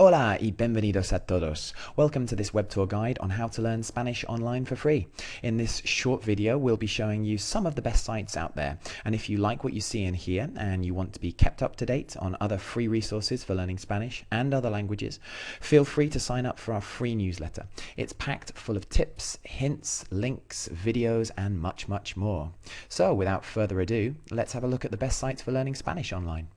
Hola y bienvenidos a todos. Welcome to this web tour guide on how to learn Spanish online for free. In this short video, we'll be showing you some of the best sites out there. And if you like what you see in here and you want to be kept up to date on other free resources for learning Spanish and other languages, feel free to sign up for our free newsletter. It's packed full of tips, hints, links, videos, and much, much more. So without further ado, let's have a look at the best sites for learning Spanish online.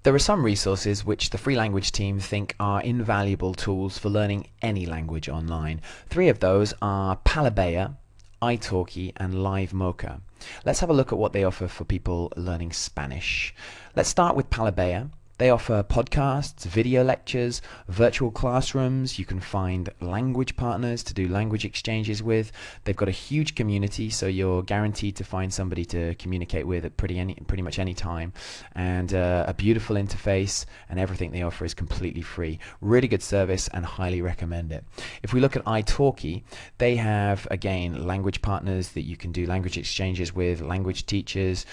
There are some resources which the free language team think are invaluable tools for learning any language online. Three of those are Palabea, italki, and Live Mocha. Let's have a look at what they offer for people learning Spanish. Let's start with Palabea. They offer podcasts, video lectures, virtual classrooms. You can find language partners to do language exchanges with. They've got a huge community, so you're guaranteed to find somebody to communicate with at pretty much any time. And a beautiful interface, and everything they offer is completely free. Really good service and highly recommend it. If we look at italki, they have, again, language partners that you can do language exchanges with, language teachers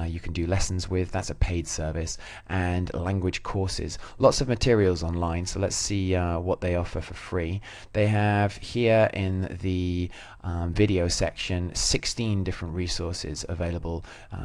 you can do lessons with. That's a paid service. And language courses, lots of materials online. So let's see what they offer for free. They have here in the video section 16 different resources available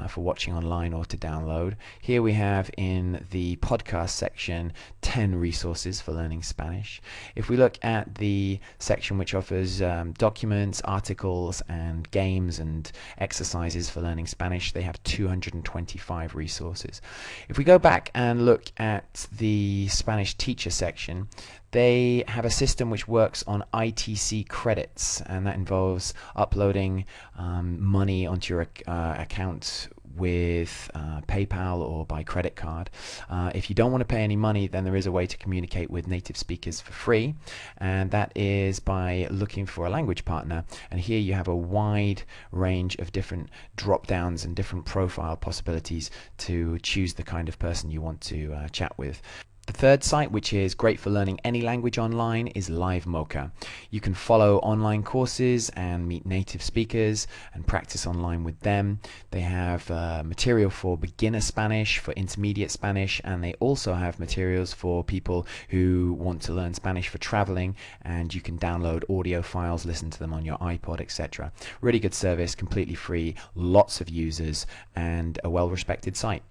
for watching online or to download. Here we have in the podcast section 10 resources for learning Spanish. If we look at the section which offers documents, articles, and games and exercises for learning Spanish, they have 225 resources. If we go back and look at the Spanish teacher section, they have a system which works on ITC credits, and that involves uploading money onto your account with PayPal or by credit card. If you don't want to pay any money, then there is a way to communicate with native speakers for free, and that is by looking for a language partner. And here you have a wide range of different drop downs and different profile possibilities to choose the kind of person you want to chat with. The third site, which is great for learning any language online, is Live Mocha. You can follow online courses and meet native speakers and practice online with them. They have material for beginner Spanish, for intermediate Spanish, and they also have materials for people who want to learn Spanish for traveling, and you can download audio files, listen to them on your iPod, etc. Really good service, completely free, lots of users, and a well-respected site.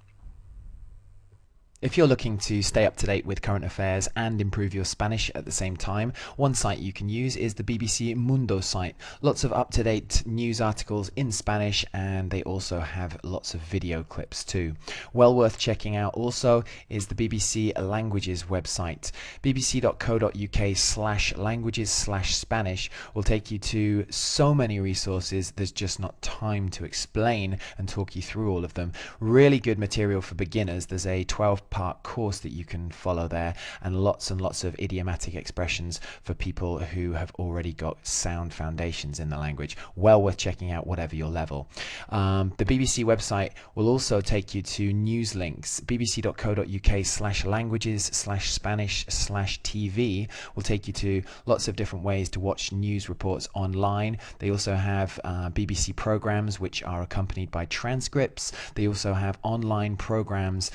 If you're looking to stay up to date with current affairs and improve your Spanish at the same time, one site you can use is the BBC Mundo site. Lots of up-to-date news articles in Spanish, and they also have lots of video clips too. Well worth checking out also is the BBC Languages website. bbc.co.uk/languages/Spanish will take you to so many resources, there's just not time to explain and talk you through all of them. Really good material for beginners. There's a 12-part course that you can follow there, and lots of idiomatic expressions for people who have already got sound foundations in the language. Well worth checking out, whatever your level. The BBC website will also take you to news links. bbc.co.uk/languages/Spanish/TV will take you to lots of different ways to watch news reports online. They also have BBC programs which are accompanied by transcripts. They also have online programs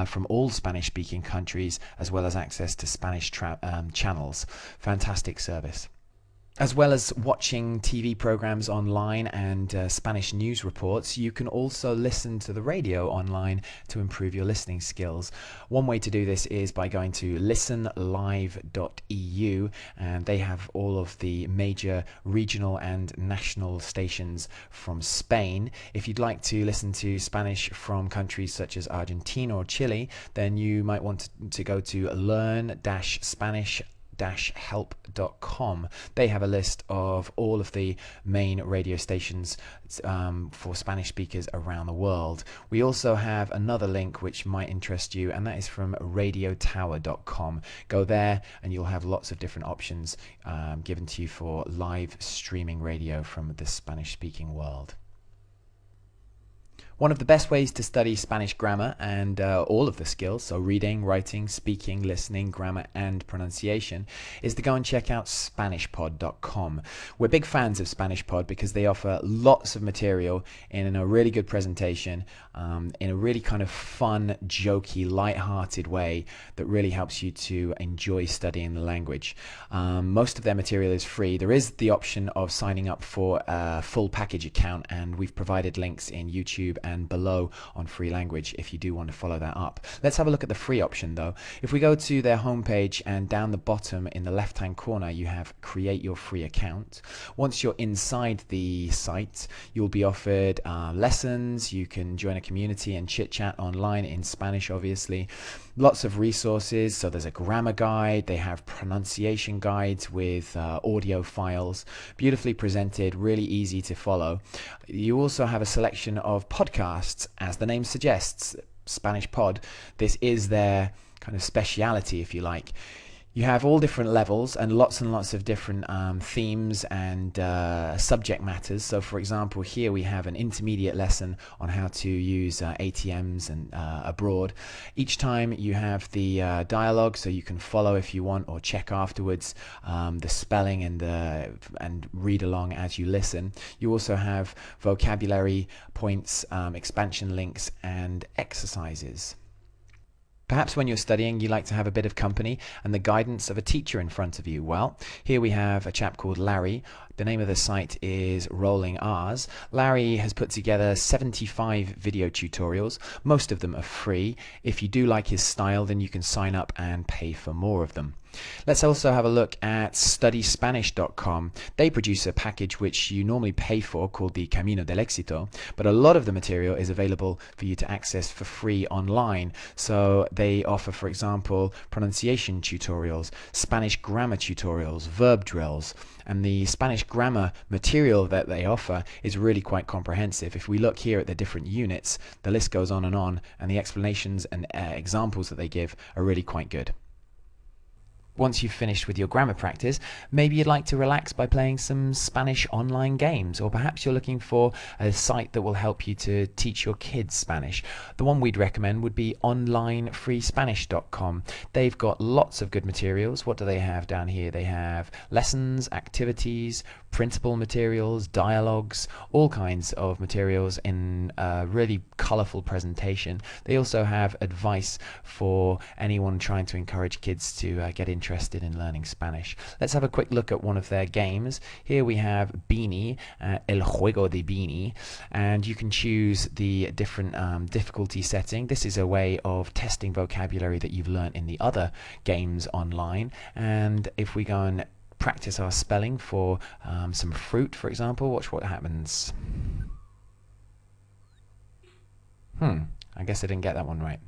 from all Spanish-speaking countries, as well as access to Spanish channels. Fantastic service. As well as watching TV programs online and Spanish news reports, you can also listen to the radio online to improve your listening skills. One way to do this is by going to listenlive.eu, and they have all of the major regional and national stations from Spain. If you'd like to listen to Spanish from countries such as Argentina or Chile, then you might want to go to learn-spanish-help.com. They have a list of all of the main radio stations for Spanish speakers around the world. We also have another link which might interest you, and that is from radiotower.com. Go there and you'll have lots of different options given to you for live streaming radio from the Spanish speaking world. One of the best ways to study Spanish grammar and all of the skills, so reading, writing, speaking, listening, grammar and pronunciation, is to go and check out SpanishPod.com. We're big fans of SpanishPod because they offer lots of material in a really good presentation, in a really kind of fun, jokey, light-hearted way that really helps you to enjoy studying the language. Most of their material is free. There is the option of signing up for a full package account, and we've provided links in YouTube and below on Free Language if you do want to follow that up. Let's have a look at the free option though. If we go to their homepage, and down the bottom in the left hand corner you have create your free account. Once you're inside the site, you'll be offered lessons. You can join a community and chit chat online in Spanish, obviously. Lots of resources. So there's a grammar guide, they have pronunciation guides with audio files, beautifully presented, really easy to follow. You also have a selection of podcasts, as the name suggests, Spanish Pod. This is their kind of speciality, if you like. You have all different levels and lots of different themes and subject matters. So for example, here we have an intermediate lesson on how to use ATMs and abroad. Each time you have the dialogue, so you can follow if you want or check afterwards the spelling and read along as you listen. You also have vocabulary points, expansion links and exercises. Perhaps when you're studying, you like to have a bit of company and the guidance of a teacher in front of you. Well, here we have a chap called Larry. The name of the site is Rolling R's. Larry has put together 75 video tutorials. Most of them are free. If you do like his style, then you can sign up and pay for more of them. Let's also have a look at studyspanish.com. They produce a package which you normally pay for called the Camino del Éxito, but a lot of the material is available for you to access for free online. So they offer, for example, pronunciation tutorials, Spanish grammar tutorials, verb drills, and the Spanish grammar material that they offer is really quite comprehensive. If we look here at the different units, the list goes on, and the explanations and examples that they give are really quite good. Once you've finished with your grammar practice, maybe you'd like to relax by playing some Spanish online games, or perhaps you're looking for a site that will help you to teach your kids Spanish. The one we'd recommend would be onlinefreespanish.com. They've got lots of good materials. What do they have down here? They have lessons, activities, printable materials, dialogues, all kinds of materials in a really colorful presentation. They also have advice for anyone trying to encourage kids to get interested in learning Spanish. Let's have a quick look at one of their games. Here we have Beanie, El Juego de Beanie, and you can choose the different difficulty setting. This is a way of testing vocabulary that you've learned in the other games online. And if we go and practice our spelling for some fruit, for example, watch what happens. I guess I didn't get that one right.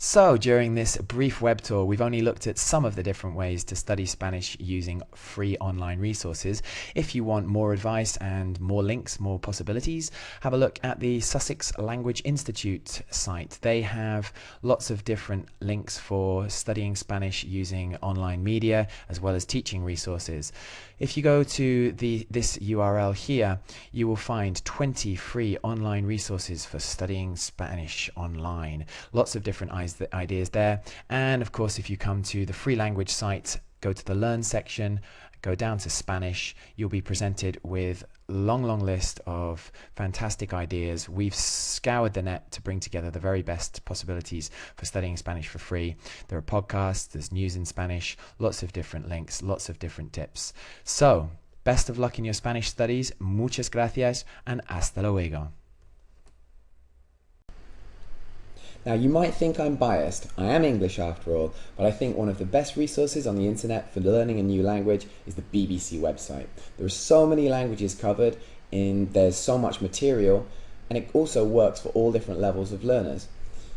So during this brief web tour, we've only looked at some of the different ways to study Spanish using free online resources. If you want more advice and more links, more possibilities, have a look at the Sussex Language Institute site. They have lots of different links for studying Spanish using online media as well as teaching resources. If you go to this URL here, you will find 20 free online resources for studying Spanish online. Lots of different ideas there. And of course, if you come to the Free Language site, go to the Learn section, go down to Spanish, you'll be presented with a long list of fantastic ideas. We've scoured the net to bring together the very best possibilities for studying Spanish for free. There are podcasts, there's news in Spanish, lots of different links, lots of different tips. So, best of luck in your Spanish studies. Muchas gracias and hasta luego. Now you might think I'm biased. I am English after all, but I think one of the best resources on the internet for learning a new language is the BBC website. There are so many languages covered, there's so much material, and it also works for all different levels of learners.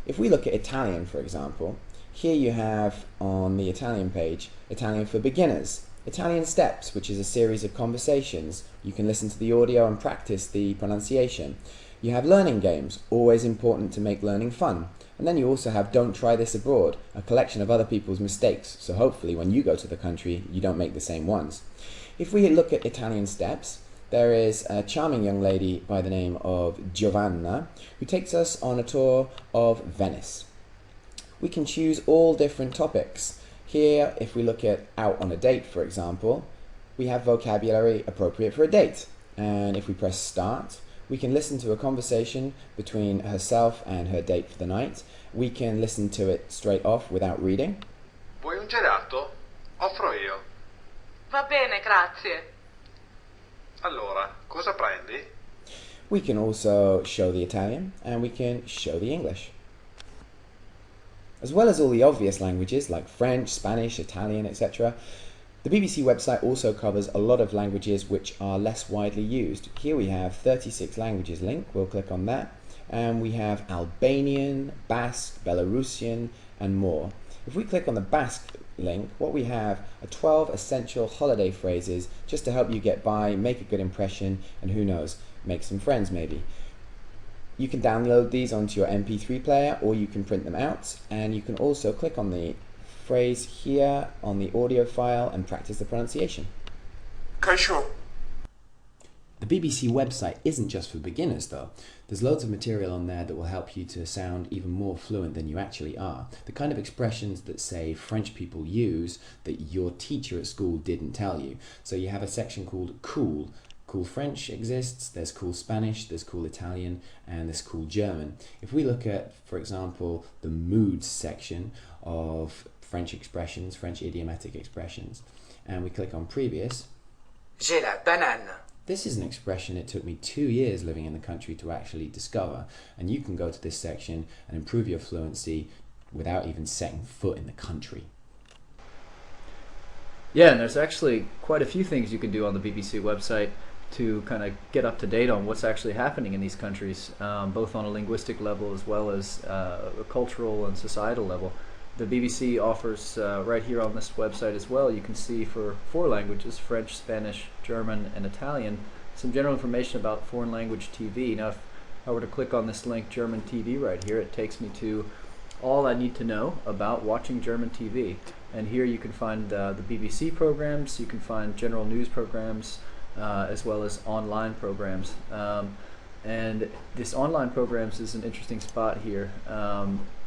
If we look at Italian, for example, here you have on the Italian page, Italian for beginners, Italian steps, which is a series of conversations. You can listen to the audio and practice the pronunciation. You have learning games, always important to make learning fun. And then you also have Don't Try This Abroad, a collection of other people's mistakes, so hopefully when you go to the country, you don't make the same ones. If we look at Italian steps, there is a charming young lady by the name of Giovanna who takes us on a tour of Venice. We can choose all different topics. Here, if we look at out on a date, for example, we have vocabulary appropriate for a date. And if we press start, we can listen to a conversation between herself and her date for the night. We can listen to it straight off without reading. Vuoi un gelato? Offro io. Va bene, grazie. Allora, cosa prendi? We can also show the Italian and we can show the English. As well as all the obvious languages like French, Spanish, Italian, etc., the BBC website also covers a lot of languages which are less widely used. Here we have 36 languages linked, we'll click on that, and we have Albanian, Basque, Belarusian, and more. If we click on the Basque link, what we have are 12 essential holiday phrases just to help you get by, make a good impression, and who knows, make some friends maybe. You can download these onto your MP3 player or you can print them out, and you can also click on the phrase here on the audio file and practice the pronunciation. Caixó. The BBC website isn't just for beginners though. There's loads of material on there that will help you to sound even more fluent than you actually are. The kind of expressions that, say, French people use that your teacher at school didn't tell you. So you have a section called Cool. Cool French exists, there's Cool Spanish, there's Cool Italian, and there's Cool German. If we look at, for example, the moods section of French expressions, French idiomatic expressions, and we click on previous, J'ai la banane. this is an expression it took me 2 years living in the country to actually discover, and you can go to this section and improve your fluency without even setting foot in the country. Yeah, and there's actually quite a few things you can do on the BBC website to kind of get up to date on what's actually happening in these countries, both on a linguistic level as well as a cultural and societal level. The BBC offers right here on this website as well, you can see for 4 languages, French, Spanish, German, and Italian, some general information about foreign language TV. Now if I were to click on this link, German TV, right here, it takes me to all I need to know about watching German TV. And here you can find the BBC programs, you can find general news programs, as well as online programs. And this online programs is an interesting spot here.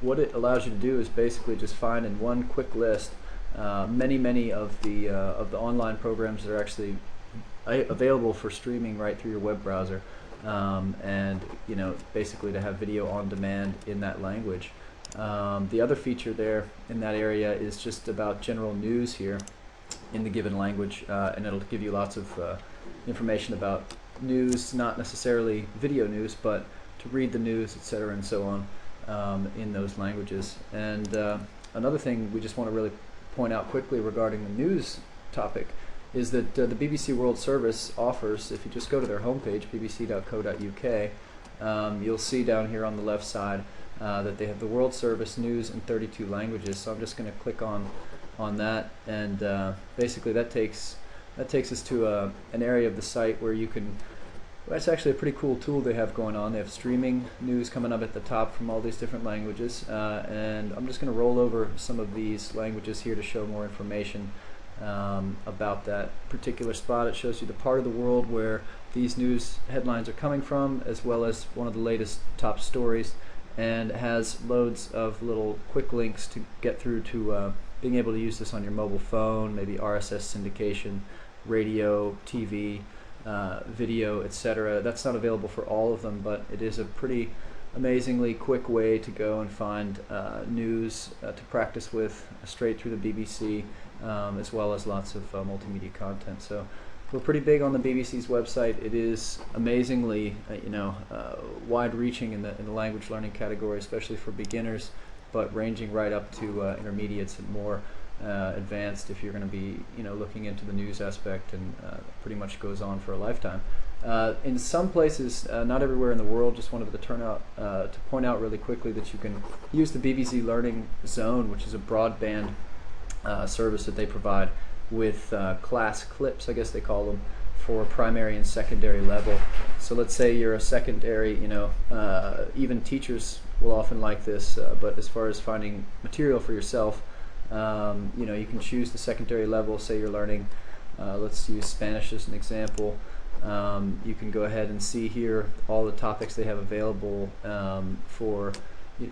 What it allows you to do is basically just find in one quick list many of the online programs that are actually available for streaming right through your web browser, and basically to have video on demand in that language. The other feature there in that area is just about general news here in the given language, and it'll give you lots of information about news, not necessarily video news, but to read the news, etc., and so on in those languages. And another thing we just want to really point out quickly regarding the news topic is that the BBC World Service offers, if you just go to their homepage, bbc.co.uk, you'll see down here on the left side that they have the World Service news in 32 languages. So I'm just going to click on that, and basically that takes us to an area of the site where you can, well, it's actually a pretty cool tool they have going on. They have streaming news coming up at the top from all these different languages, and I'm just going to roll over some of these languages here to show more information about that particular spot. It shows you the part of the world where these news headlines are coming from, as well as one of the latest top stories, and has loads of little quick links to get through to being able to use this on your mobile phone, maybe RSS syndication, radio, TV, video, etc. That's not available for all of them, but it is a pretty amazingly quick way to go and find news to practice with straight through the BBC, as well as lots of multimedia content. So we're pretty big on the BBC's website. It is amazingly wide-reaching in the language learning category, especially for beginners, but ranging right up to intermediates and more advanced if you're going to be looking into the news aspect, and pretty much goes on for a lifetime. In some places, not everywhere in the world, just wanted to point out really quickly that you can use the BBC Learning Zone, which is a broadband service that they provide with class clips, I guess they call them, for primary and secondary level. So let's say you're a secondary, even teachers will often like this, but as far as finding material for yourself, you can choose the secondary level. Say you're learning, let's use Spanish as an example. You can go ahead and see here all the topics they have available for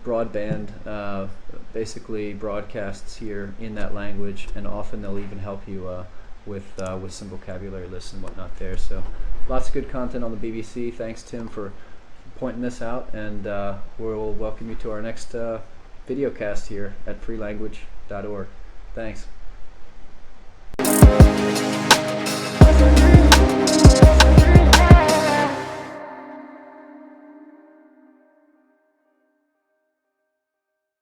broadband, basically broadcasts here in that language, and often they'll even help you with some vocabulary lists and whatnot there. So lots of good content on the BBC. Thanks, Tim, for pointing this out, and we'll welcome you to our next video cast here at freelanguage.org. Thanks.